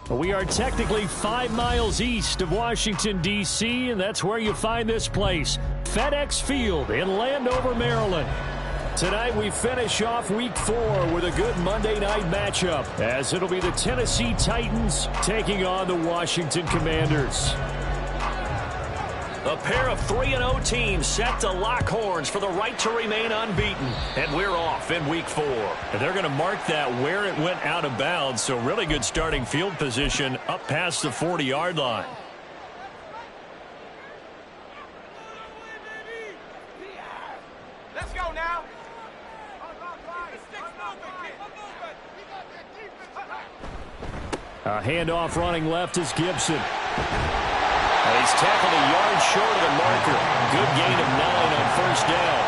We are technically 5 miles east of Washington, D.C., and that's where you find this place, FedEx Field in Landover, Maryland. Tonight we finish off Week 4 with a good Monday night matchup, as it'll be the Tennessee Titans taking on the Washington Commanders. A pair of 3-0 teams set to lock horns for the right to remain unbeaten. And we're off in Week 4. And they're going to mark that where it went out of bounds, so really good starting field position up past the 40-yard line. Let's go now. A handoff running left is Gibson. And he's tackled a yard short of the marker. Good gain of 9 on first down.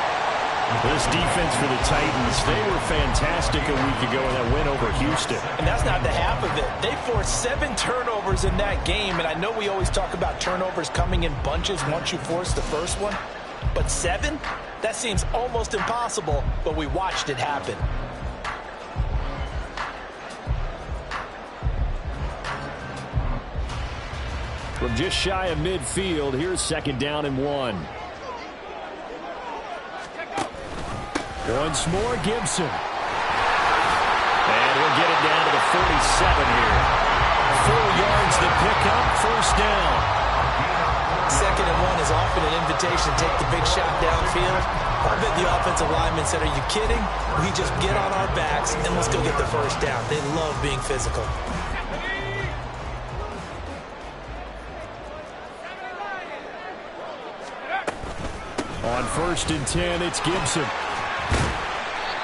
This defense for the Titans, they were fantastic a week ago in that win over Houston. And that's not the half of it. They forced 7 turnovers in that game, and I know we always talk about turnovers coming in bunches once you force the first one, but 7? That seems almost impossible, but we watched it happen. From just shy of midfield, here's 2nd down and 1. Once more, Gibson. And he'll get it down to the 47 here. 4 yards the pickup, first down. 2nd and 1 is often an invitation to take the big shot downfield. I bet the offensive lineman said, "Are you kidding? We just get on our backs and let's go get the first down." They love being physical. On 1st and 10, it's Gibson.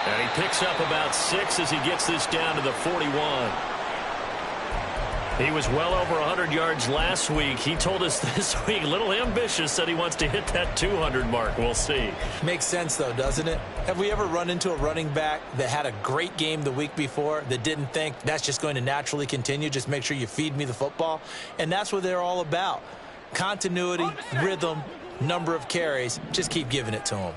And he picks up about 6 as he gets this down to the 41. He was well over 100 yards last week. He told us this week, a little ambitious, said he wants to hit that 200 mark. We'll see. Makes sense, though, doesn't it? Have we ever run into a running back that had a great game the week before that didn't think that's just going to naturally continue? Just make sure you feed me the football. And that's what they're all about. Continuity, rhythm, number of carries. Just keep giving it to him.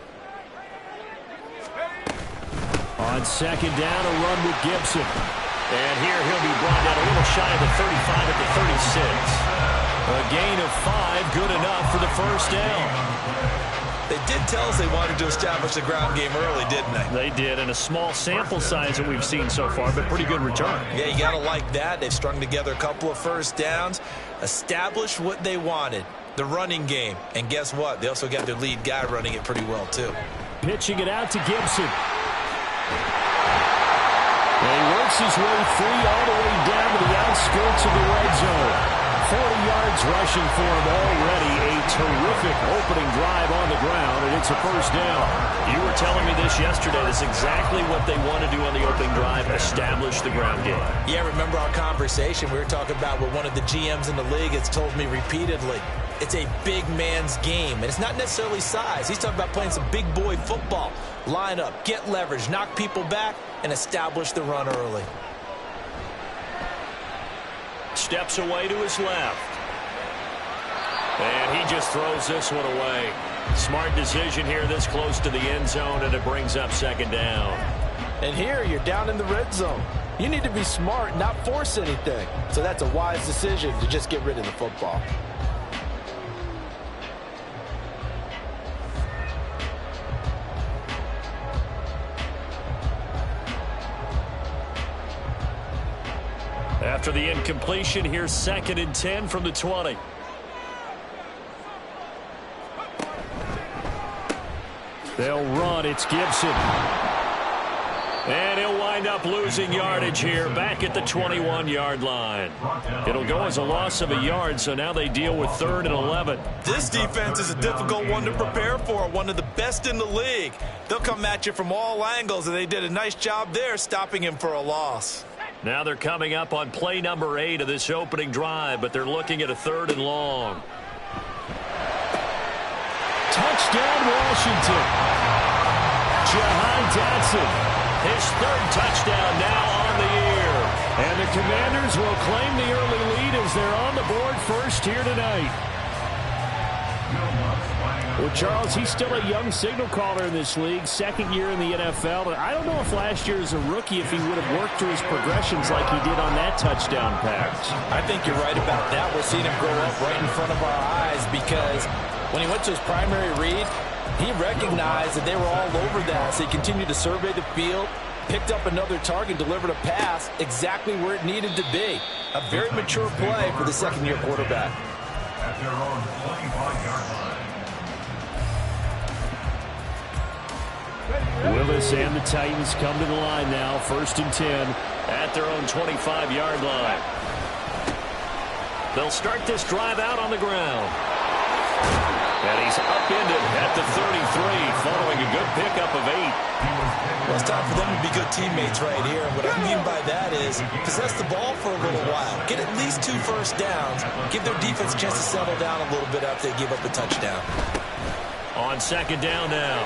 On 2nd down, a run with Gibson. And here he'll be brought down a little shy of the 35 at the 36. A gain of 5, good enough for the first down. They did tell us they wanted to establish the ground game early, didn't they? They did, and a small sample size that we've seen so far, but pretty good return. Yeah, you got to like that. They've strung together a couple of first downs, established what they wanted, the running game. And guess what? They also got their lead guy running it pretty well, too. Pitching it out to Gibson. And he works his way free all the way down to the outskirts of the red zone. 40 yards rushing for him already. A terrific opening drive on the ground, and it's a first down. You were telling me this yesterday. That's exactly what they want to do on the opening drive, establish the ground game. Yeah, remember our conversation? We were talking about what one of the GMs in the league has told me repeatedly. It's a big man's game, and it's not necessarily size. He's talking about playing some big boy football. Line up, get leverage, knock people back, and establish the run early. Steps away to his left. And he just throws this one away. Smart decision here this close to the end zone, and it brings up 2nd down. And here you're down in the red zone. You need to be smart, not force anything. So that's a wise decision to just get rid of the football. After the incompletion, here's 2nd and 10 from the 20. They'll run. It's Gibson. And he'll wind up losing yardage here back at the 21-yard line. It'll go as a loss of a yard, so now they deal with 3rd and 11. This defense is a difficult one to prepare for, one of the best in the league. They'll come at you from all angles, and they did a nice job there stopping him for a loss. Now they're coming up on play number 8 of this opening drive, but they're looking at a 3rd and long. Touchdown, Washington. Jahan Dotson, his 3rd touchdown now on the year. And the Commanders will claim the early lead as they're on the board first here tonight. Well, Charles, he's still a young signal caller in this league, second year in the NFL. And I don't know if last year as a rookie, if he would have worked through his progressions like he did on that touchdown pass. I think you're right about that. We're seeing him grow up right in front of our eyes because when he went to his primary read, he recognized that they were all over that. So he continued to survey the field, picked up another target, delivered a pass exactly where it needed to be. A very mature play for the second-year quarterback. At their own 25-yard line. Willis and the Titans come to the line now, 1st and 10. At their own 25-yard line. They'll start this drive out on the ground. And he's upended at the 33, following a good pickup of 8. Well, it's time for them to be good teammates right here. And what I mean by that is possess the ball for a little while. Get at least 2 first downs. Give their defense a chance to settle down a little bit after they give up a touchdown. On 2nd down now.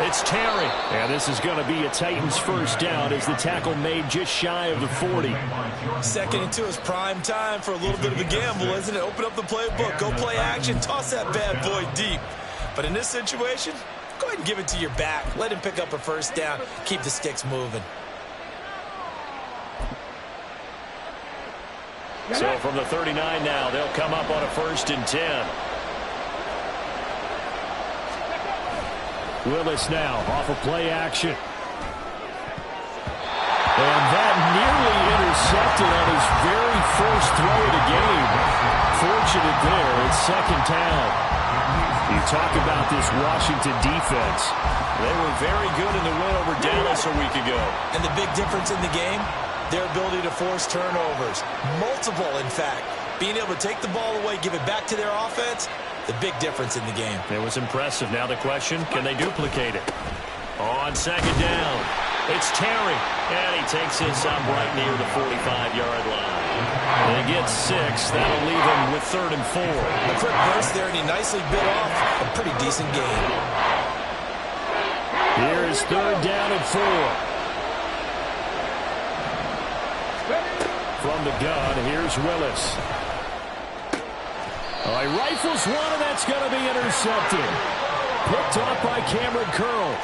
It's Terry. And this is going to be a Titans first down as the tackle made just shy of the 40. 2nd and 2 is prime time for a little bit of a gamble, isn't it? Open up the playbook. Go play action. Toss that bad boy deep. But in this situation, go ahead and give it to your back. Let him pick up a first down. Keep the sticks moving. So from the 39 now, they'll come up on a 1st and 10. Willis now off of play action. And that nearly intercepted on his very first throw of the game. Fortunate there. It's 2nd down. You talk about this Washington defense. They were very good in the win over Dallas a week ago. And the big difference in the game, their ability to force turnovers. Multiple, in fact. Being able to take the ball away, give it back to their offense, the big difference in the game. It was impressive. Now the question, can they duplicate it? On 2nd down, it's Terry. And he takes this up right near the 45-yard line. They get 6. That'll leave him with 3rd and 4. A quick burst there, and he nicely bit off a pretty decent gain. Here's 3rd down and 4. From the gun, here's Willis. He rifles one, and that's going to be intercepted. Picked off by Cameron Curl.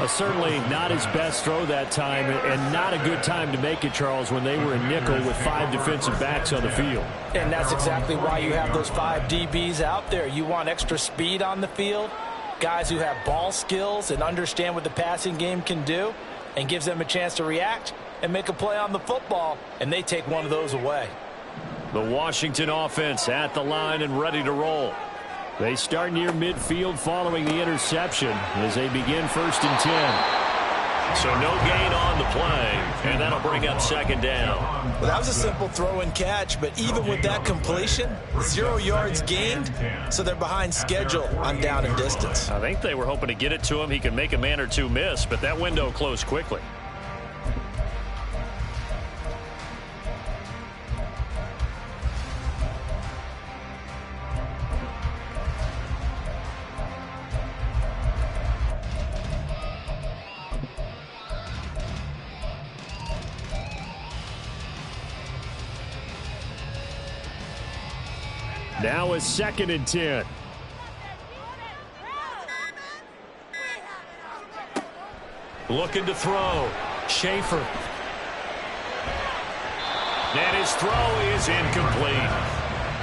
Certainly not his best throw that time, and not a good time to make it, Charles, when they were in nickel with 5 defensive backs on the field. And that's exactly why you have those 5 DBs out there. You want extra speed on the field, guys who have ball skills and understand what the passing game can do, and gives them a chance to react and make a play on the football, and they take one of those away. The Washington offense at the line and ready to roll. They start near midfield following the interception as they begin 1st and 10. So no gain on the play, and that'll bring up 2nd down. Well, that was a simple throw and catch, but even with that completion, 0 yards gained, so they're behind schedule on down and distance. I think they were hoping to get it to him. He could make a man or two miss, but that window closed quickly. Now is 2nd and 10. Looking to throw. Schaefer. And his throw is incomplete.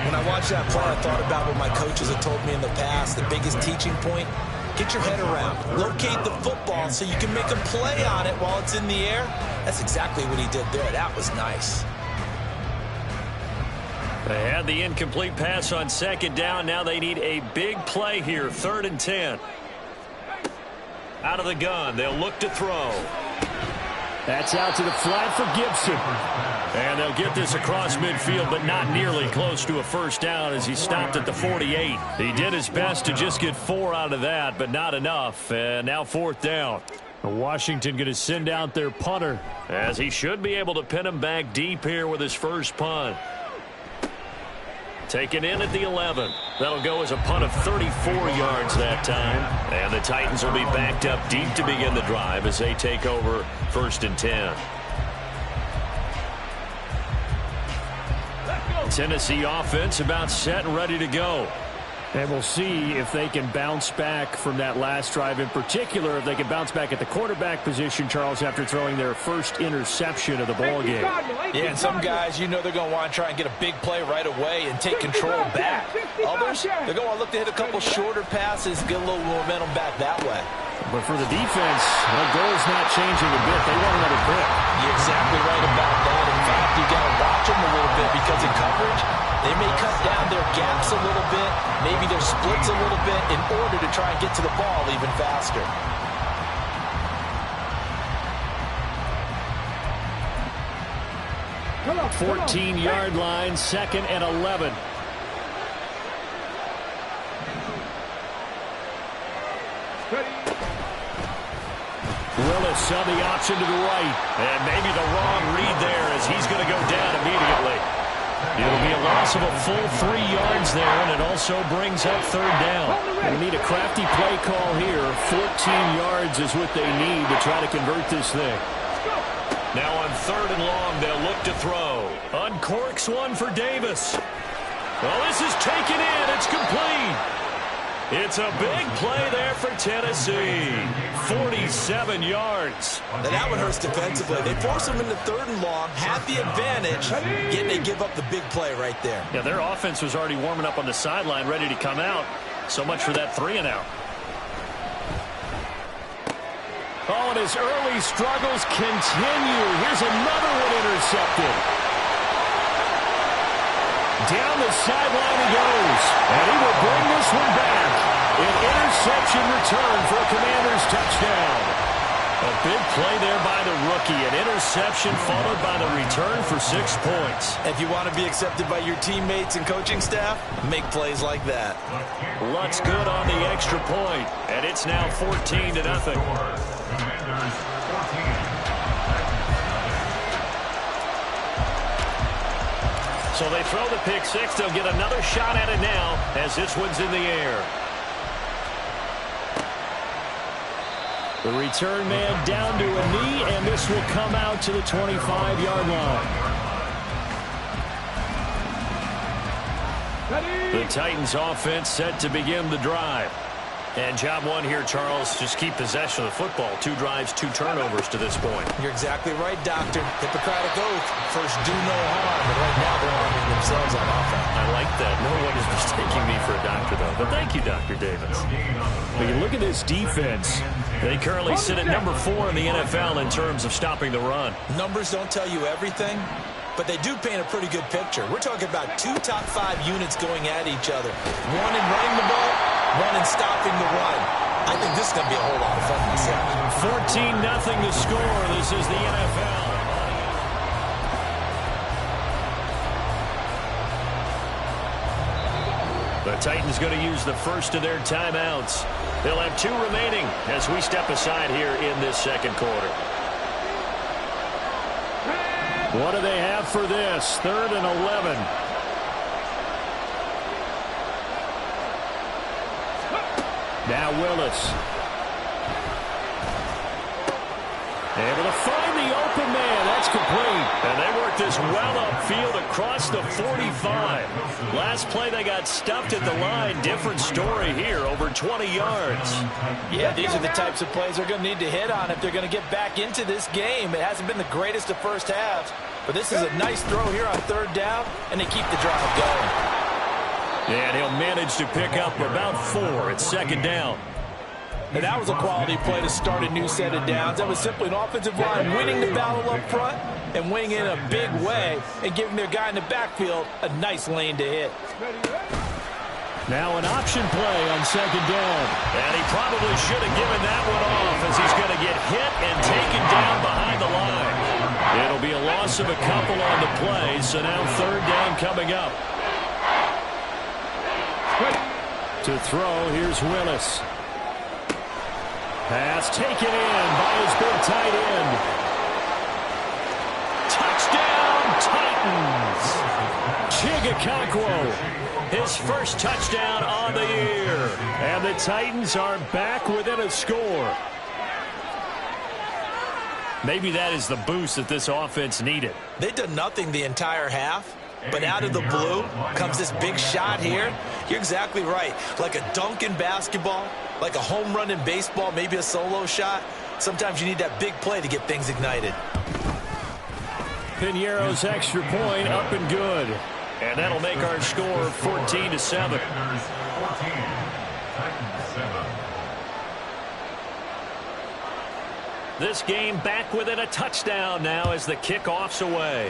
When I watched that play, I thought about what my coaches have told me in the past. The biggest teaching point, get your head around. Locate the football so you can make a play on it while it's in the air. That's exactly what he did there. That was nice. They had the incomplete pass on 2nd down. Now they need a big play here. 3rd and 10. Out of the gun. They'll look to throw. That's out to the flat for Gibson. And they'll get this across midfield, but not nearly close to a first down as he stopped at the 48. He did his best to just get 4 out of that, but not enough. And now 4th down. Washington going to send out their punter, as he should be able to pin him back deep here with his first punt. Taken in at the 11. That'll go as a punt of 34 yards that time. And the Titans will be backed up deep to begin the drive as they take over 1st and 10. Tennessee offense about set and ready to go. And we'll see if they can bounce back from that last drive, in particular, if they can bounce back at the quarterback position, Charles, after throwing their first interception of the ball game. Yeah, and some guys, you know they're going to want to try and get a big play right away and take control back. Others, they're going to want to look to hit a couple shorter passes, get a little momentum back that way. But for the defense, the goal's not changing a bit. They want another pick. You're exactly right about that. In fact, you got to watch them a little bit because in coverage, they may cut down their gaps a little bit, maybe their splits a little bit in order to try and get to the ball even faster. Come on, 14-yard line, 2nd and 11. Willis on the option to the right. And maybe the wrong read there as he's going to go down immediately. It'll be a loss of a full 3 yards there, and it also brings up 3rd down. They need a crafty play call here. 14 yards is what they need to try to convert this thing. Now on 3rd and long, they'll look to throw. Uncorks one for Davis. Well, this is taken in. It's complete. It's a big play there for Tennessee. 47 yards. Now that one hurts defensively. They force them into 3rd and long, have the advantage, yet they give up the big play right there. Yeah, their offense was already warming up on the sideline, ready to come out. So much for that 3 and out. Oh, and his early struggles continue. Here's another one intercepted. Down the sideline he goes, and he will bring this one back. An interception return for a Commanders touchdown. A big play there by the rookie. An interception followed by the return for 6 points. If you want to be accepted by your teammates and coaching staff, make plays like that. Lutz good on the extra point, and it's now 14-0. Commanders 14. So they throw the pick six. They'll get another shot at it now as this one's in the air. The return man down to a knee, and this will come out to the 25-yard line. The Titans offense set to begin the drive. And job one here, Charles, just keep possession of the football. 2 drives, 2 turnovers to this point. You're exactly right, Doctor. Hippocratic oath. First, do no harm. And right now, they're harming themselves on offense. I like that. No one is mistaking me for a doctor, though. But thank you, Dr. Davis. When you look at this defense, they currently sit at number 4 in the NFL in terms of stopping the run. Numbers don't tell you everything, but they do paint a pretty good picture. We're talking about 2 top 5 units going at each other. One in running the ball, one in stopping the run. I think this is going to be a whole lot of fun myself. 14-0 the score. This is the NFL. The Titans going to use the first of their timeouts. They'll have 2 remaining as we step aside here in this second quarter. What do they have for this? 3rd and 11. Now Willis. Able to find the open man. That's complete. And they work this well upfield across the 45. Last play they got stuffed at the line. Different story here. Over 20 yards. Yeah, these are the types of plays they're going to need to hit on if they're going to get back into this game. It hasn't been the greatest of first halves, but this is a nice throw here on 3rd down, and they keep the drive going. And he'll manage to pick up about 4 at 2nd down. And that was a quality play to start a new set of downs. That was simply an offensive line winning the battle up front and winning in a big way and giving their guy in the backfield a nice lane to hit. Now an option play on 2nd down. And he probably should have given that one off as he's going to get hit and taken down behind the line. It'll be a loss of a couple on the play, so now 3rd down coming up. To throw, here's Willis. Pass taken in by his big tight end. Touchdown, Titans. Chigakakwo, his first touchdown on the year. And the Titans are back within a score. Maybe that is the boost that this offense needed. They did nothing the entire half, But out of the blue comes this big shot here. You're exactly right. Like a dunk in basketball, like a home run in baseball, maybe a solo shot. Sometimes you need that big play to get things ignited. Piñeiro's extra point up and good. And that'll make our score 14-7. This game back within a touchdown now as the kickoff's away.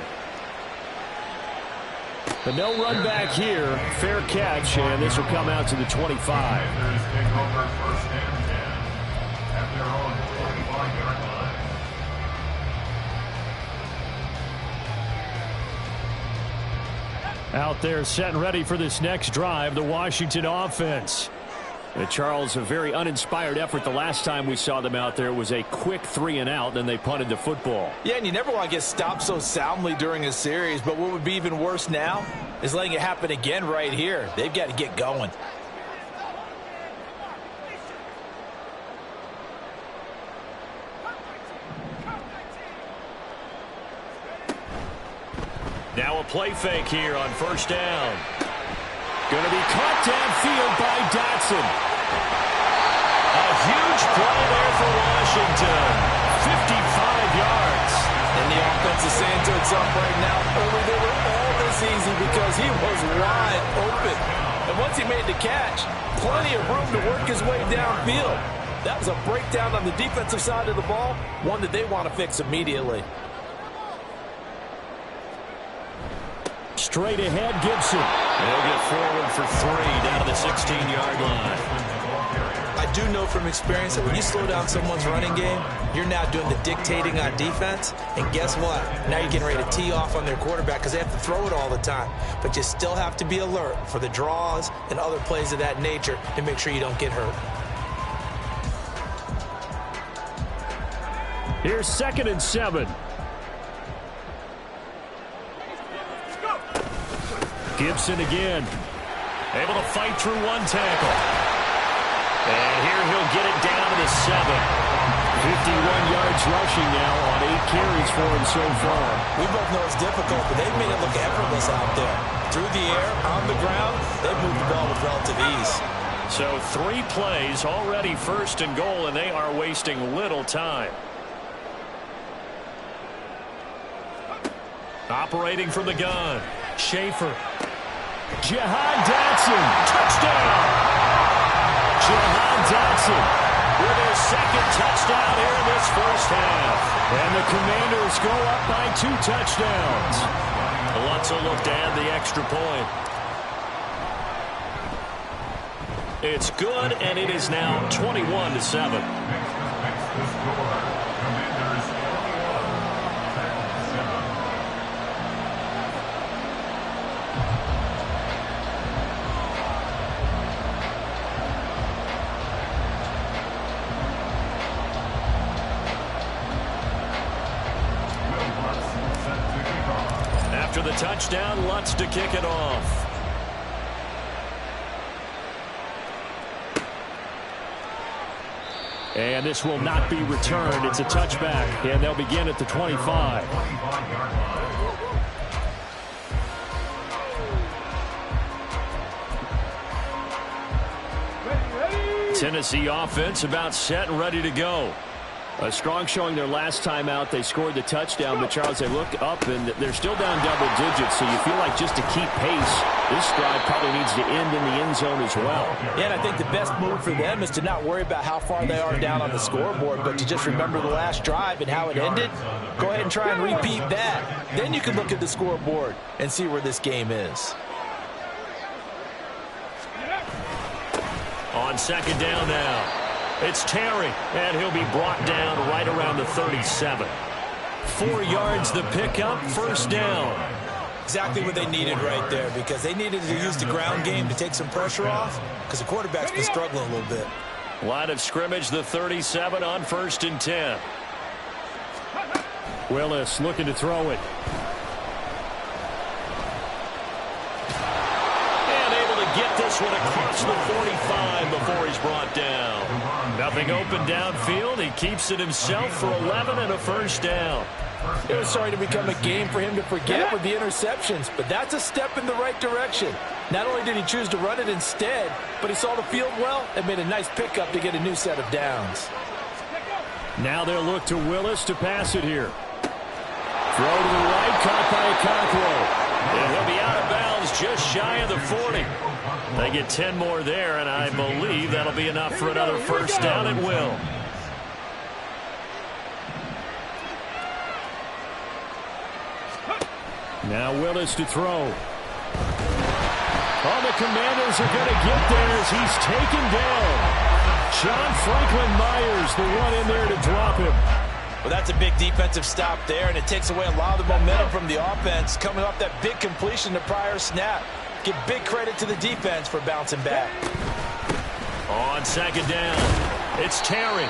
But no run back here. Fair catch, and this will come out to the 25. Out there set and ready for this next drive, the Washington offense. Charles, a very uninspired effort. The last time we saw them out there was a quick 3-and-out, then they punted the football. Yeah, and you never want to get stopped so soundly during a series, but what would be even worse now is letting it happen again right here. They've got to get going. Now a play fake here on first down. Going to be caught downfield by Dotson. A huge play there for Washington. 55 yards. And the offense is saying to itself right now, only they were all this easy because he was wide open. And once he made the catch, plenty of room to work his way downfield. That was a breakdown on the defensive side of the ball, one that they want to fix immediately. Straight ahead, Gibson. They'll get forward for 3 down to the 16-yard line. I do know from experience that when you slow down someone's running game, you're now doing the dictating on defense. And guess what? Now you're getting ready to tee off on their quarterback because they have to throw it all the time. But you still have to be alert for the draws and other plays of that nature and make sure you don't get hurt. Here's 2nd and 7. Gibson again. Able to fight through one tackle. And here he'll get it down to the 7. 51 yards rushing now on 8 carries for him so far. We both know it's difficult, but they've made it look effortless out there. Through the air, on the ground, they've moved the ball with relative ease. So 3 plays already 1st and goal, and they are wasting little time. Operating from the gun, Schaefer. Jahan Dotson. Touchdown! Jahan Dotson with his 2nd touchdown here in this first half. And the Commanders go up by 2 touchdowns. Alonso looked to add the extra point. It's good, and it is now 21-7. After the touchdown, Lutz to kick it off. And this will not be returned. It's a touchback, and they'll begin at the 25. Tennessee offense about set and ready to go. A strong showing their last time out. They scored the touchdown, but Charles, they look up and they're still down double digits, so you feel like just to keep pace, this drive probably needs to end in the end zone as well. Yeah, and I think the best move for them is to not worry about how far they are down on the scoreboard, but to just remember the last drive and how it ended. Go ahead and try and repeat that. Then you can look at the scoreboard and see where this game is. On 2nd down now. It's Terry, and he'll be brought down right around the 37. 4 yards the pickup, 1st down. Exactly what they needed right there, because they needed to use the ground game to take some pressure off, because the quarterback's been struggling a little bit. Line of scrimmage, the 37 on 1st and 10. Willis looking to throw it. And able to get this one across the 45 before he's brought down. Nothing open downfield. He keeps it himself for 11 and a 1st down. It was starting to become a game for him to forget with the interceptions, but that's a step in the right direction. Not only did he choose to run it instead, but he saw the field well and made a nice pickup to get a new set of downs. Now they'll look to Willis to pass it here. Throw to the right, caught by Okonkwo. And he'll be out of bounds just shy of the 40. They get 10 more there, and I believe that'll be enough for another first down at will. Now Willis to throw. Oh, the Commanders are going to get there as he's taken down. John Franklin Myers, the one in there to drop him. Well, that's a big defensive stop there, and it takes away a lot of the momentum from the offense coming off that big completion the prior snap. Give big credit to the defense for bouncing back. On second down, it's Terry.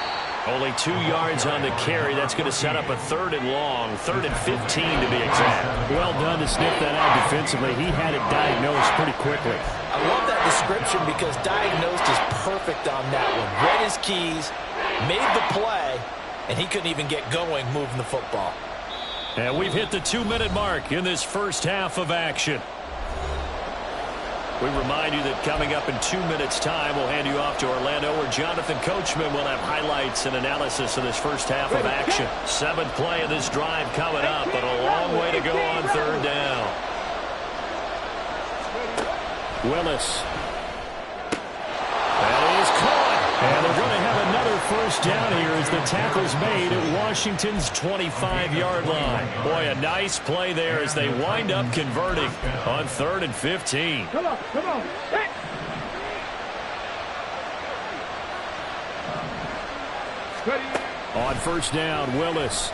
Only 2 yards on the carry. That's going to set up a 3rd and long, 3rd and 15 to be exact. Well done to sniff that out defensively. He had it diagnosed pretty quickly. I love that description because diagnosed is perfect on that one. Read his keys, made the play, and he couldn't even get going moving the football. And we've hit the 2-minute mark in this first half of action. We remind you that coming up in 2 minutes' time, we'll hand you off to Orlando, where Jonathan Coachman will have highlights and analysis of this first half of action. 7th play of this drive coming up, but a long way to go on 3rd down. Willis. That is caught. And they're going to have another first down here as the tackle's made at Washington's 25-yard line. Boy, a nice play there as they wind up converting on 3rd and 15. Come on. Hey. On first down, Willis.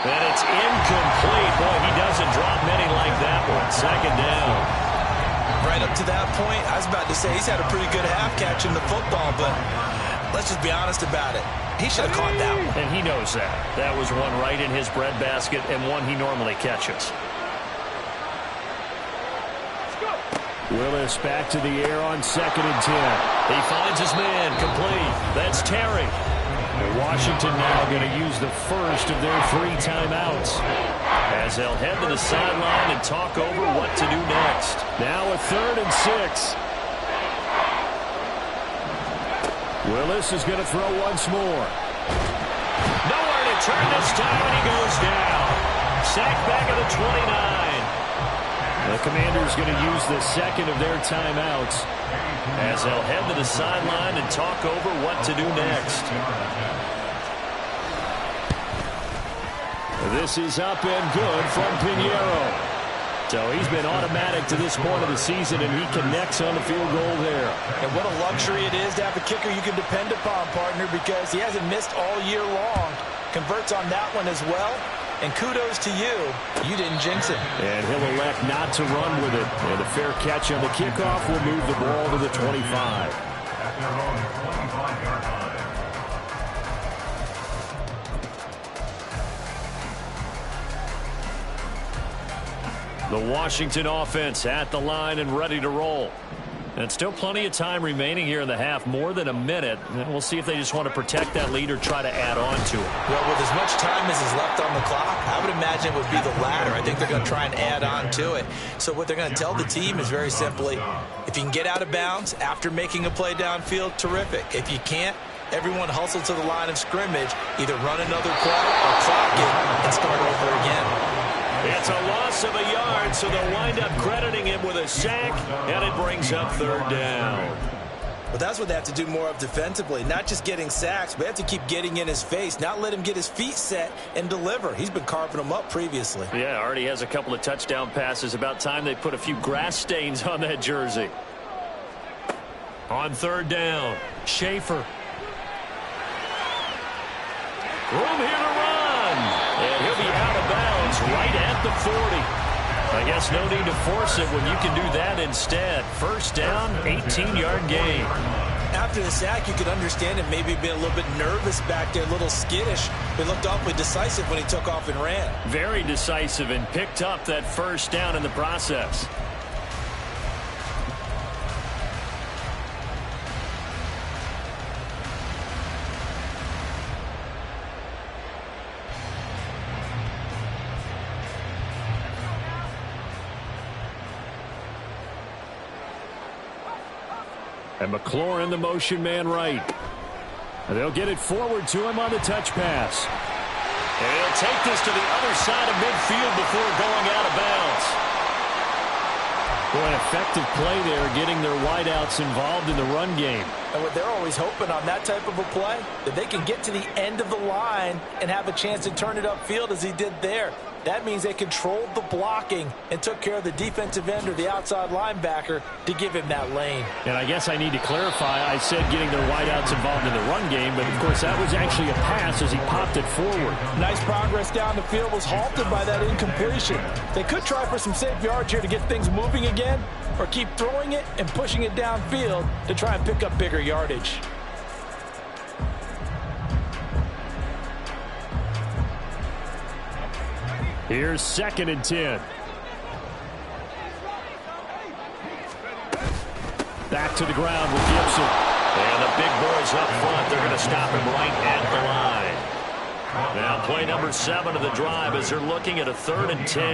And it's incomplete. Boy, he doesn't drop many like that one. 2nd down. Right up to that point, I was about to say he's had a pretty good half catching the football, but let's just be honest about it. He should have caught that one. And he knows that. That was one right in his breadbasket and one he normally catches. Willis back to the air on 2nd and 10. He finds his man, complete. That's Terry. And Washington now going to use the first of their 3 timeouts, as they'll head to the sideline and talk over what to do next. Now a 3rd and 6. Willis is going to throw once more. Nowhere to turn this time, and he goes down. Sacked back at the 29. The Commanders going to use the 2nd of their timeouts, as they'll head to the sideline and talk over what to do next. This is up and good from Pinheiro. So he's been automatic to this point of the season, and he connects on the field goal there. And what a luxury it is to have a kicker you can depend upon, partner, because he hasn't missed all year long. Converts on that one as well. And kudos to you. You didn't jinx it. And he'll elect not to run with it. And a fair catch on the kickoff will move the ball to the 25. At their own 25-yard line. The Washington offense at the line and ready to roll. And still plenty of time remaining here in the half, more than a minute. And we'll see if they just want to protect that lead or try to add on to it. Well, with as much time as is left on the clock, I would imagine it would be the latter. I think they're going to try and add on to it. So what they're going to tell the team is very simply, if you can get out of bounds after making a play downfield, terrific. If you can't, everyone hustle to the line of scrimmage, either run another play or clock it and start over again. It's a loss of a yard, so they'll wind up crediting him with a sack, and it brings up 3rd down. But that's what they have to do more of defensively, not just getting sacks, but they have to keep getting in his face, not let him get his feet set and deliver. He's been carving them up previously. Yeah, already has a couple of touchdown passes. About time they put a few grass stains on that jersey. On 3rd down, Schaefer. Room here to run. And he'll be out of bounds right at the 40. I guess no need to force it when you can do that instead. First down, 18-yard gain. After the sack, you could understand him maybe being a little bit nervous back there, a little skittish. But looked awfully decisive when he took off and ran. Very decisive and picked up that first down in the process. And McLaurin, the motion man right. And they'll get it forward to him on the touch pass. And he'll take this to the other side of midfield before going out of bounds. Boy, an effective play there, getting their wideouts involved in the run game. And what they're always hoping on that type of a play, that they can get to the end of the line and have a chance to turn it upfield as he did there. That means they controlled the blocking and took care of the defensive end or the outside linebacker to give him that lane. And I guess I need to clarify, I said getting their wideouts involved in the run game, but of course that was actually a pass as he popped it forward. Nice progress down the field was halted by that incompletion. They could try for some safe yards here to get things moving again, or keep throwing it and pushing it downfield to try and pick up bigger yardage. Here's 2nd and 10. Back to the ground with Gibson. And the big boys up front, they're going to stop him right at the line. Now play number 7 of the drive as they're looking at a 3rd and 10.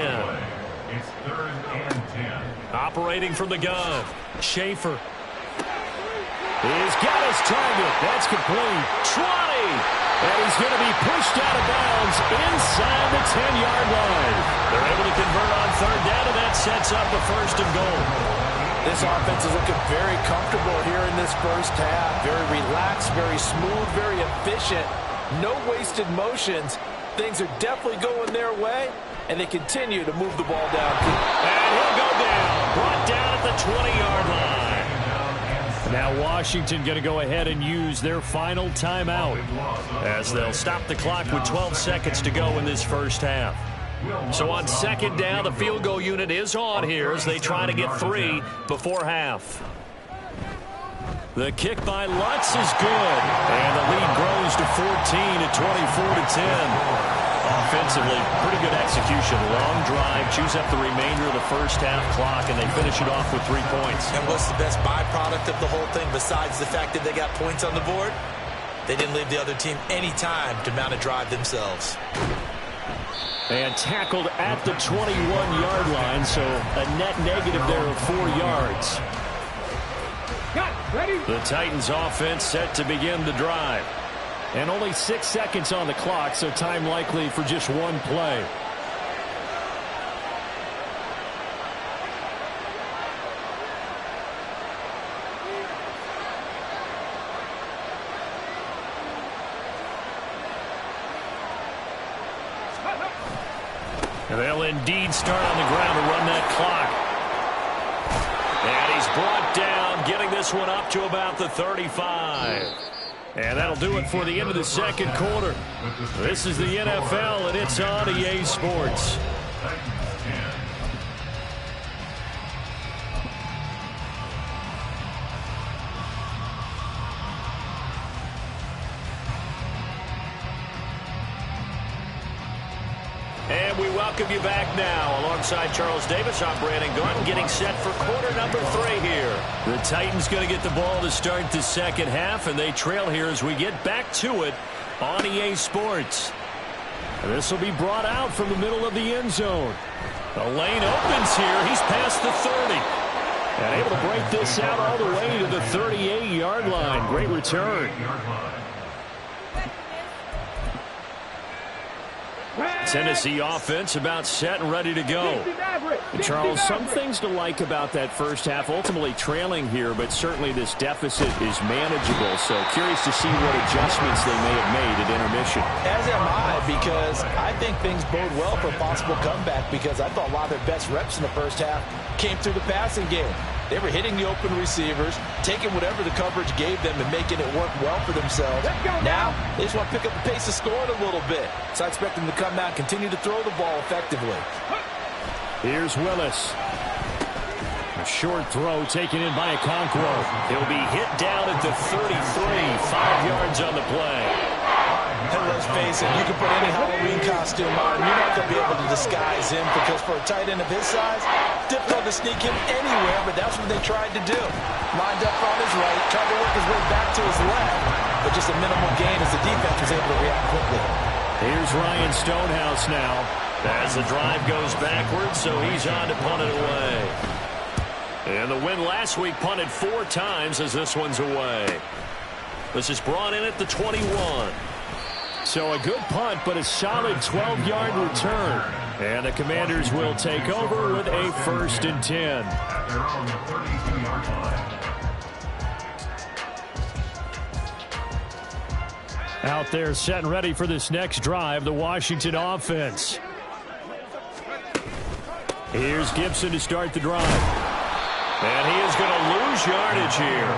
It's 3rd and 10. Operating from the gun. Schaefer. He's got his target. That's complete. 20. And he's going to be pushed out of bounds inside the 10-yard line. They're able to convert on 3rd down, and that sets up the 1st and goal. This offense is looking very comfortable here in this first half. Very relaxed, very smooth, very efficient. No wasted motions. Things are definitely going their way, and they continue to move the ball downfield. And he'll go down. Brought down at the 20-yard line. Now Washington going to go ahead and use their final timeout as they'll stop the clock with 12 seconds to go in this first half. So on 2nd down, the field goal unit is on here as they try to get 3 before half. The kick by Lutz is good. And the lead grows to 14 at 24-10. Offensively, pretty good execution. Long drive, chews up the remainder of the first half clock, and they finish it off with 3 points. And what's the best byproduct of the whole thing besides the fact that they got points on the board? They didn't leave the other team any time to mount a drive themselves. And tackled at the 21-yard line, so a net negative there of 4 yards. The Titans offense set to begin the drive. And only 6 seconds on the clock, so time likely for just one play. And they'll indeed start on the ground to run that clock. And he's brought down, getting this one up to about the 35. And that'll do it for the end of the second quarter. This is the NFL, and it's on EA Sports. And we welcome you back now. Alongside Charles Davis, I'm Brandon Gordon, getting set for quarter number 3 here. The Titans going to get the ball to start the second half, and they trail here as we get back to it on EA Sports. This will be brought out from the middle of the end zone. The lane opens here. He's past the 30. And able to break this out all the way to the 38-yard line. Great return. Tennessee offense about set and ready to go. Charles, some things to like about that first half. Ultimately trailing here, but certainly this deficit is manageable. So curious to see what adjustments they may have made at intermission. As am I, because I think things bode well for a possible comeback, because I thought a lot of their best reps in the first half came through the passing game. They were hitting the open receivers, taking whatever the coverage gave them and making it work well for themselves. Now, they just want to pick up the pace of scoring a little bit. So I expect them to come out and continue to throw the ball effectively. Here's Willis. A short throw taken in by Okonkwo. He'll be hit down at the 33, 5 yards on the play. And let's face it, you can put any Halloween costume on, you're not going to be able to disguise him, because for a tight end of his size, difficult to sneak him anywhere, but that's what they tried to do. Lined up on his right, tried to work his way back to his left, but just a minimal gain as the defense was able to react quickly. Here's Ryan Stonehouse now. As the drive goes backwards, so he's on to punt it away. And the win last week punted 4 times as this one's away. This is brought in at the 21. So a good punt, but a solid 12-yard return. And the Commanders will take over with a 1st and 10. At their own 32-yard line. Out there set and ready for this next drive, the Washington offense. Here's Gibson to start the drive. And he is going to lose yardage here.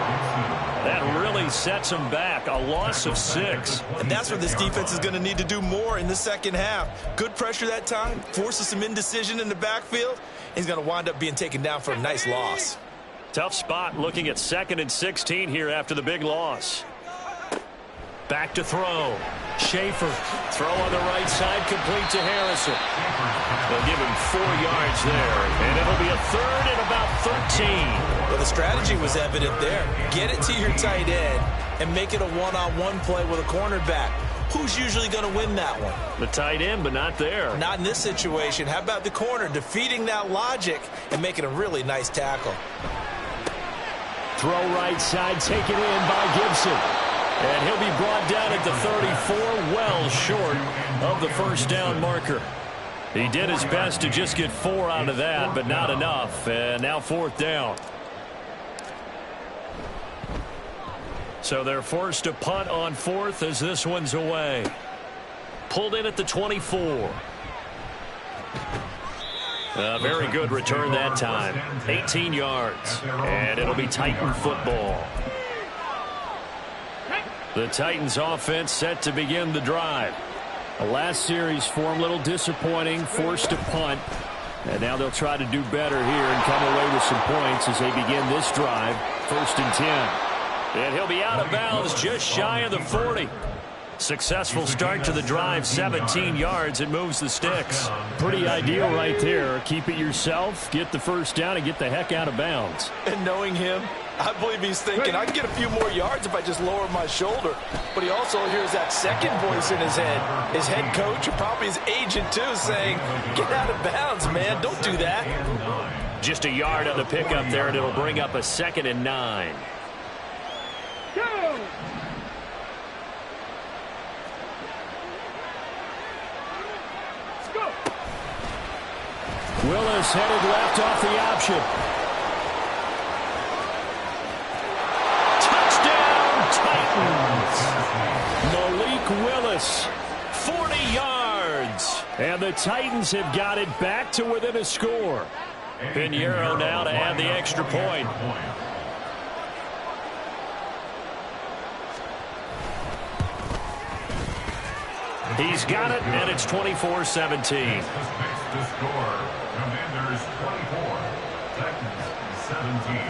That really sets him back. A loss of 6. And that's where this defense is going to need to do more in the second half. Good pressure that time, forces some indecision in the backfield. He's going to wind up being taken down for a nice loss. Tough spot looking at 2nd and 16 here after the big loss. Back to throw. Schaefer. Throw on the right side, complete to Harrison. They'll give him 4 yards there, and it'll be a 3rd and about 13. Well, the strategy was evident there. Get it to your tight end and make it a one-on-one play with a cornerback. Who's usually going to win that one? The tight end, but not there. Not in this situation. How about the corner defeating that logic and making a really nice tackle? Throw right side, taken in by Gibson. And he'll be brought down at the 34, well short of the first down marker. He did his best to just get 4 out of that, but not enough. And now 4th down. So they're forced to punt on 4th as this one's away. Pulled in at the 24. A very good return that time. 18 yards. And it'll be Titan football. The Titans offense set to begin the drive. The last series form a little disappointing, forced to punt. And now they'll try to do better here and come away with some points as they begin this drive. 1st and 10. And he'll be out of bounds just shy of the 40. Successful start to the drive, 17 yards. It moves the sticks. Pretty ideal right there. Keep it yourself, get the first down, and get the heck out of bounds. And knowing him, I believe he's thinking, I can get a few more yards if I just lower my shoulder. But he also hears that second voice in his head. His head coach, or probably his agent too, saying, get out of bounds, man. Don't do that. Just a yard on the pickup there, and it'll bring up a 2nd and 9. Willis headed left off the option. Malik Willis, 40 yards. And the Titans have got it back to within a score. Pinheiro now to add the extra point. He's got it, and it's 24-17. The score, Commanders 24, Titans 17.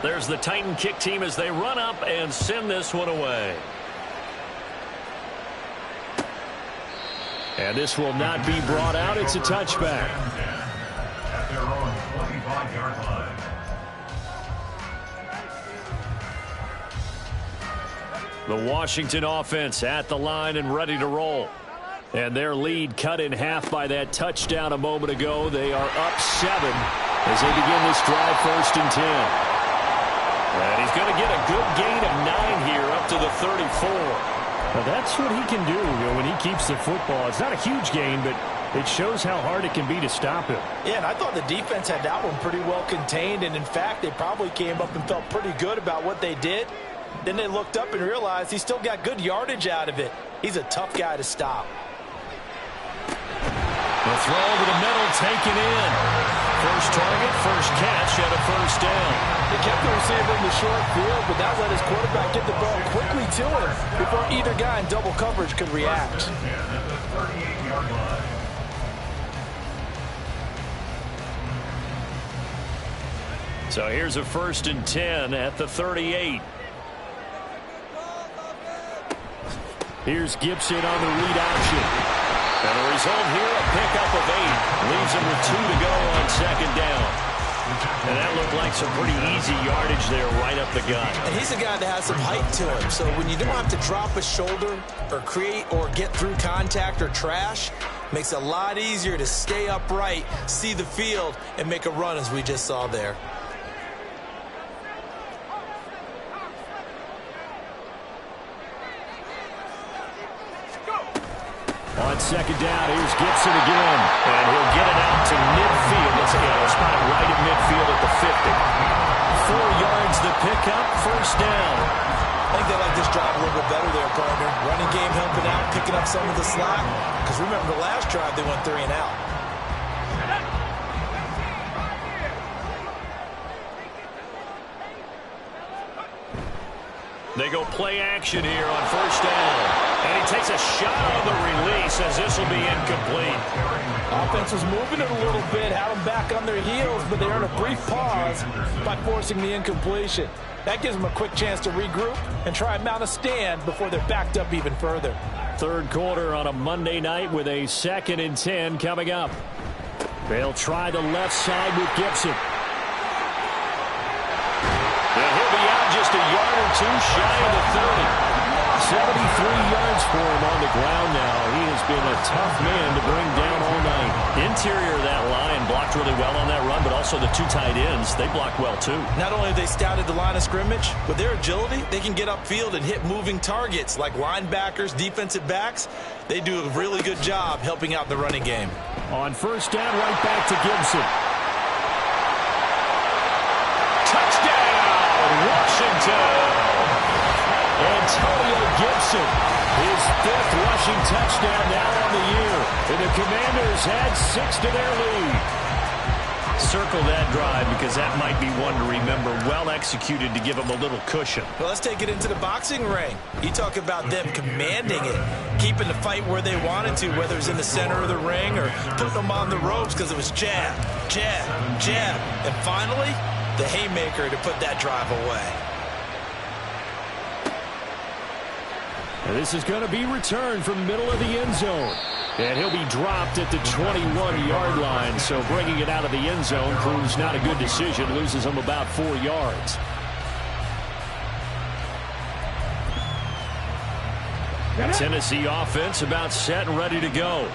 There's the Titan kick team as they run up and send this one away. And this will not be brought out. It's a touchback. At their own 25-yard line. The Washington offense at the line and ready to roll. And their lead cut in half by that touchdown a moment ago. They are up 7 as they begin this drive, 1st and 10. And he's going to get a good gain of 9 here up to the 34. Well, that's what he can do when he keeps the football. It's not a huge gain, but it shows how hard it can be to stop him. Yeah, and I thought the defense had that one pretty well contained. And, in fact, they probably came up and felt pretty good about what they did. Then they looked up and realized he still got good yardage out of it. He's a tough guy to stop. The throw over the middle taken in. First target, first catch, and a first down. They kept the receiver in the short field, but that let his quarterback get the ball quickly to him before either guy in double coverage could react. At the 38-yard line. So here's a 1st and 10 at the 38. Here's Gibson on the read option. And the result here, a pickup of 8. Leaves him with 2 to go on 2nd down. And that looked like some pretty easy yardage there right up the gut. And he's a guy that has some height to him. So when you don't have to drop a shoulder or create or get through contact or trash, makes it a lot easier to stay upright, see the field, and make a run as we just saw there. On second down, here's Gibson again. And he'll get it out to midfield. Let's see, he'll spot it right at midfield at the 50. 4 yards the pickup, first down. I think they like this drive a little bit better there, partner. Running game helping out, picking up some of the slack. Because remember, the last drive, they went 3 and out. They go play action here on first down. And he takes a shot on the release as this will be incomplete. Offense was moving it a little bit, had them back on their heels, but they earned a brief pause by forcing the incompletion. That gives them a quick chance to regroup and try and mount a stand before they're backed up even further. Third quarter on a Monday night with a 2nd and 10 coming up. They'll try the left side with Gibson. And he'll be out just a yard or 2 shy of the 30. 73 yards for him on the ground now. He has been a tough man to bring down all night. Interior of that line blocked really well on that run, but also the 2 tight ends, they blocked well too. Not only have they scouted the line of scrimmage, with their agility, they can get upfield and hit moving targets like linebackers, defensive backs. They do a really good job helping out the running game. On first down, right back to Gibson. Touchdown, Washington! Antonio Gibson, his 5th rushing touchdown now on the year. And the Commanders add 6 to their lead. Circle that drive because that might be one to remember. Well executed to give them a little cushion. Well, let's take it into the boxing ring. You talk about them commanding it, keeping the fight where they wanted to, whether it's in the center of the ring or putting them on the ropes because it was jab, jab, jab. And finally, the haymaker to put that drive away. And this is going to be returned from middle of the end zone. And he'll be dropped at the 21-yard line. So bringing it out of the end zone proves not a good decision. Loses him about 4 yards. Tennessee offense about set and ready to go.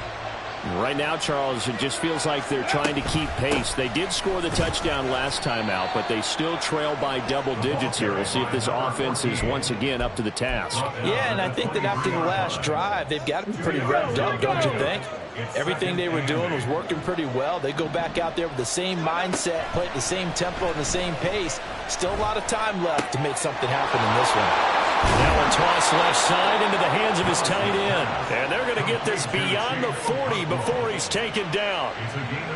Right now, Charles, it just feels like they're trying to keep pace. They did score the touchdown last time out, but they still trail by double digits here. We'll see if this offense is once again up to the task. Yeah, and I think that after the last drive, they've got to be pretty revved up, don't you think? Everything they were doing was working pretty well. They go back out there with the same mindset, play at the same tempo and the same pace. Still a lot of time left to make something happen in this one. That one tossed left side into the hands of his tight end. And they're going to get this beyond the 40 before he's taken down.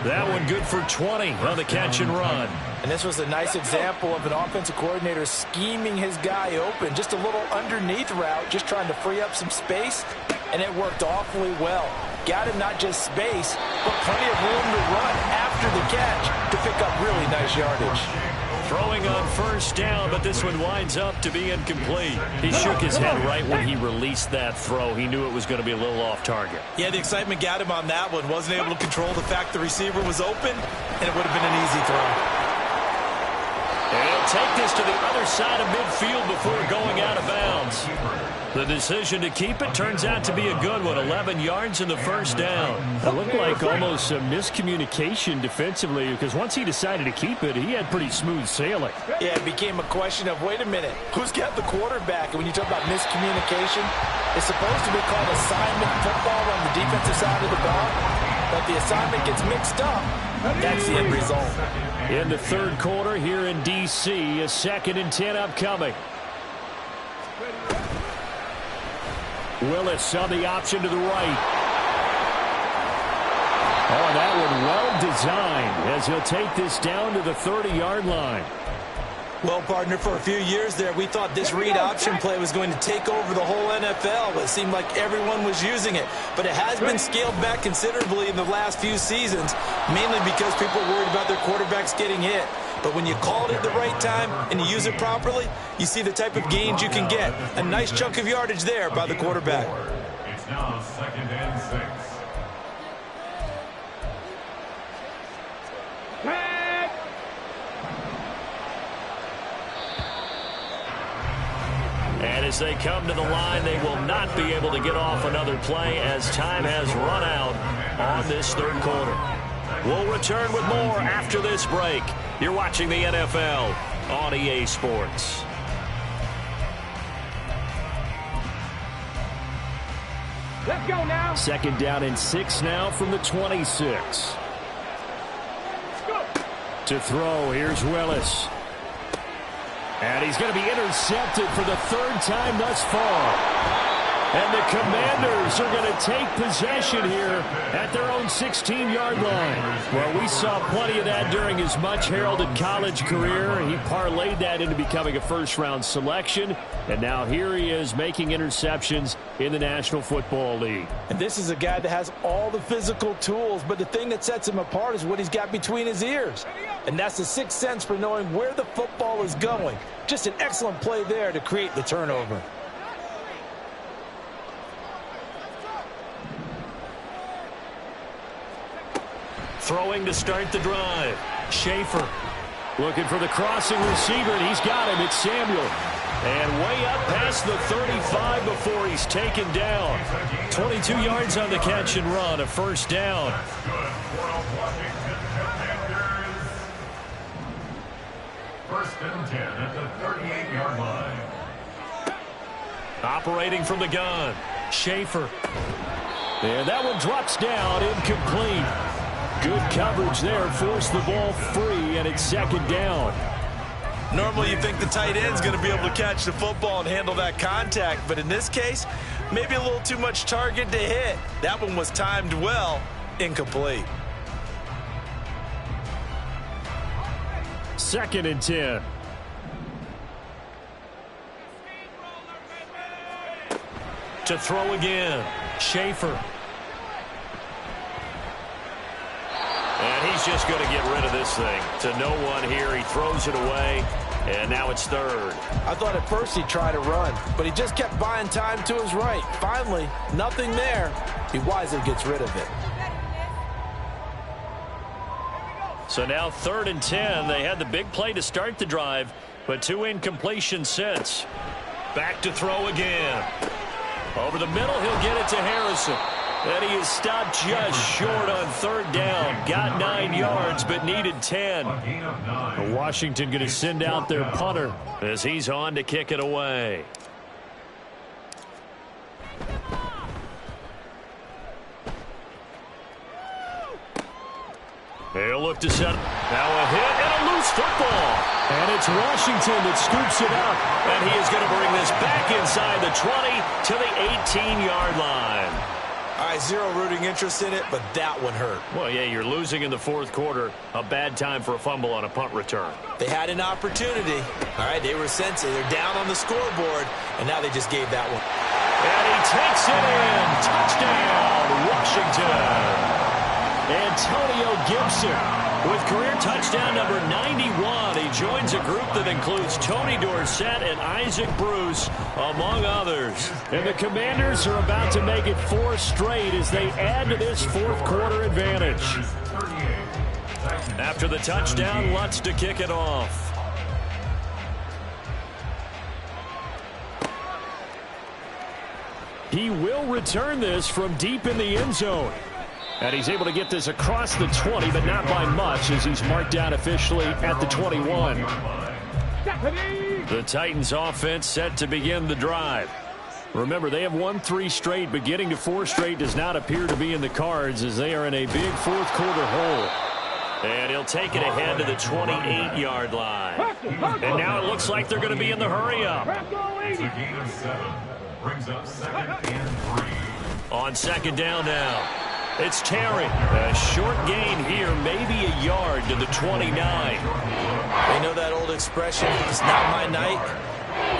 That one good for 20 on the catch and run. And this was a nice example of an offensive coordinator scheming his guy open. Just a little underneath route, just trying to free up some space. And it worked awfully well. Got him not just space, but plenty of room to run after the catch to pick up really nice yardage. Throwing on first down, but this one winds up to be incomplete. He shook his head right when he released that throw. He knew it was going to be a little off target. Yeah, the excitement got him on that one. Wasn't able to control the fact the receiver was open, and it would have been an easy throw. And he'll take this to the other side of midfield before going out of bounds. The decision to keep it turns out to be a good one. 11 yards in the first down. It looked like almost a miscommunication defensively because once he decided to keep it, he had pretty smooth sailing. Yeah, it became a question of, wait a minute, who's got the quarterback? And when you talk about miscommunication, it's supposed to be called assignment football on the defensive side of the ball. But the assignment gets mixed up. That's the end result. In the third quarter here in D.C., a 2nd and 10 upcoming. Willis on the option to the right. Oh, that one well designed as he'll take this down to the 30-yard line. Well, partner, for a few years there, we thought this read option play was going to take over the whole NFL. It seemed like everyone was using it. But it has been scaled back considerably in the last few seasons, mainly because people are worried about their quarterbacks getting hit. But when you call it at the right time and you use it properly, you see the type of gains you can get. A nice chunk of yardage there by the quarterback. It's now 2nd and 6. And as they come to the line, they will not be able to get off another play as time has run out on this third quarter. We'll return with more after this break. You're watching the NFL on EA Sports. Let's go now. Second down and 6 now from the 26. To throw, here's Willis. And he's going to be intercepted for the third time thus far. And the Commanders are going to take possession here at their own 16-yard line. Well, we saw plenty of that during his much-heralded college career. He parlayed that into becoming a first-round selection. And now here he is making interceptions in the National Football League. And this is a guy that has all the physical tools, but the thing that sets him apart is what he's got between his ears. And that's the sixth sense for knowing where the football is going. Just an excellent play there to create the turnover. Throwing to start the drive. Schaefer looking for the crossing receiver, and he's got him. It's Samuel. And way up past the 35 before he's taken down. 22 yards on the catch and run, a first down. First and 10 at the 38-yard line. Operating from the gun. Schaefer. And that one drops down, incomplete. Good coverage there, forced the ball free, and it's second down. Normally you think the tight end's going to be able to catch the football and handle that contact, but in this case, maybe a little too much target to hit. That one was timed well, incomplete. Second and 10. To throw again. Schaefer. And he's just going to get rid of this thing. To no one here. He throws it away. And now it's third. I thought at first he'd try to run, but he just kept buying time to his right. Finally, nothing there. He wisely gets rid of it. So now third and 10. They had the big play to start the drive, but 2 incompletions since. Back to throw again. Over the middle, he'll get it to Harrison. And he is stopped just short on third down. Got 9 yards, but needed 10. Washington going to send out their punter as he's on to kick it away. He'll look to set. Now a hit and a loose football. And it's Washington that scoops it up. And he is going to bring this back inside the 20 to the 18-yard line. All right, zero rooting interest in it, but that one hurt. Well, yeah, you're losing in the fourth quarter. A bad time for a fumble on a punt return. They had an opportunity. All right, they were sensitive. They're down on the scoreboard, and now they just gave that one. And he takes it in. Touchdown, Washington. Antonio Gibson with career touchdown number 91. He joins a group that includes Tony Dorsett and Isaac Bruce, among others. And the Commanders are about to make it 4 straight as they add to this fourth quarter advantage. After the touchdown, Lutz to kick it off. He will return this from deep in the end zone. And he's able to get this across the 20, but not by much, as he's marked down officially at the 21. The Titans offense set to begin the drive. Remember, they have won 3 straight, but getting to 4 straight does not appear to be in the cards as they are in a big fourth quarter hole. And he'll take it ahead to the 28-yard line. And now it looks like they're going to be in the hurry-up. It's a gain of 7. Brings up 2nd and 3. On second down now. It's Terry. A short gain here, maybe a yard to the 29. They know that old expression, it's not my night.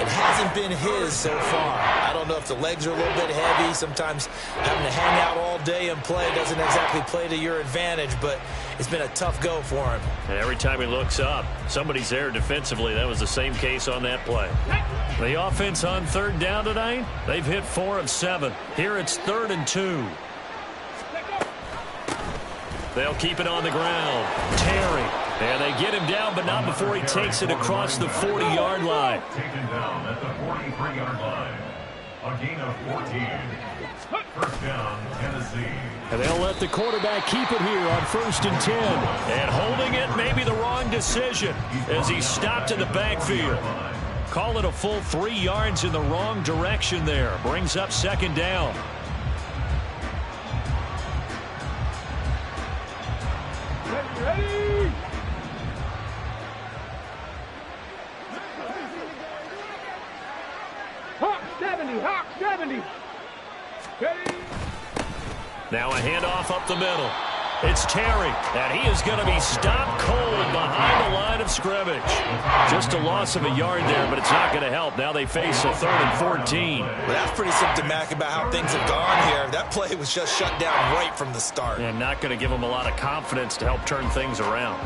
It hasn't been his so far. I don't know if the legs are a little bit heavy. Sometimes having to hang out all day and play doesn't exactly play to your advantage, but it's been a tough go for him. And every time he looks up, somebody's there defensively. That was the same case on that play. The offense on third down tonight, they've hit 4 of 7. Here it's 3rd and 2. They'll keep it on the ground. Terry. And they get him down, but not before he takes it across the 40-yard line. Taken down at the 43-yard line. A gain of 14. First down, Tennessee. And they'll let the quarterback keep it here on 1st and 10. And holding it may be the wrong decision as he stopped in the backfield. Call it a full 3 yards in the wrong direction there. Brings up 2nd down. Now a handoff up the middle. It's Terry, and he is going to be stopped cold behind the line of scrimmage. Just a loss of a yard there, but it's not going to help. Now they face a 3rd and 14. Well, that's pretty symptomatic about how things have gone here. That play was just shut down right from the start. And not going to give them a lot of confidence to help turn things around.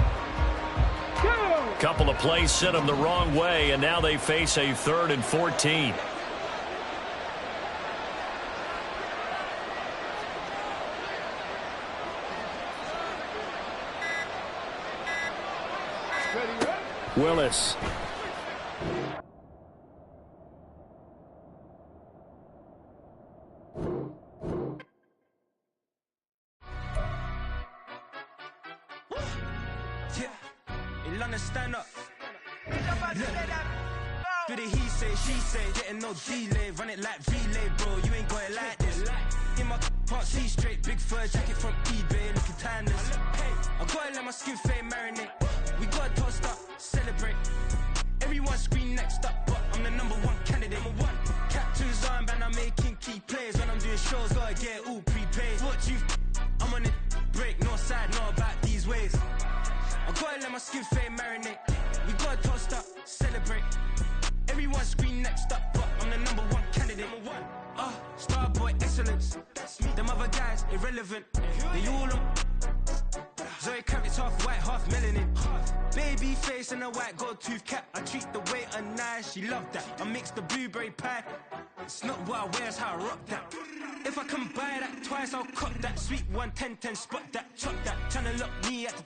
Couple of plays sent them the wrong way, and now they face a 3rd and 14. Willis. In London, stand up. Do the he say, she say, getting no delay, run it like relay, bro. You ain't got it like this. In my can't see straight, big fur jacket from eBay, looking timeless. I gotta let my skin fade marinate. We gotta toast up, celebrate. Everyone scream next up, but I'm the #1 candidate. Captain's armband, I'm making key plays. When I'm doing shows, gotta get all prepaid. What you I'm on it, break, no side, know about these ways. I gotta let my skin fade marinate. We gotta toast up, celebrate. Everyone scream next up, but I'm the #1 candidate. Starboy excellence. Them other guys irrelevant. They all on. Zoe Kravitz half white, half melanin. Baby face and a white gold tooth cap. I treat the waiter nice, she love that. I mix the blueberry pie. It's not what I wear, it's how I rock that. If I can buy that twice, I'll cop that. Sweet 110, 10 spot that, chop that. Tryna lock me at the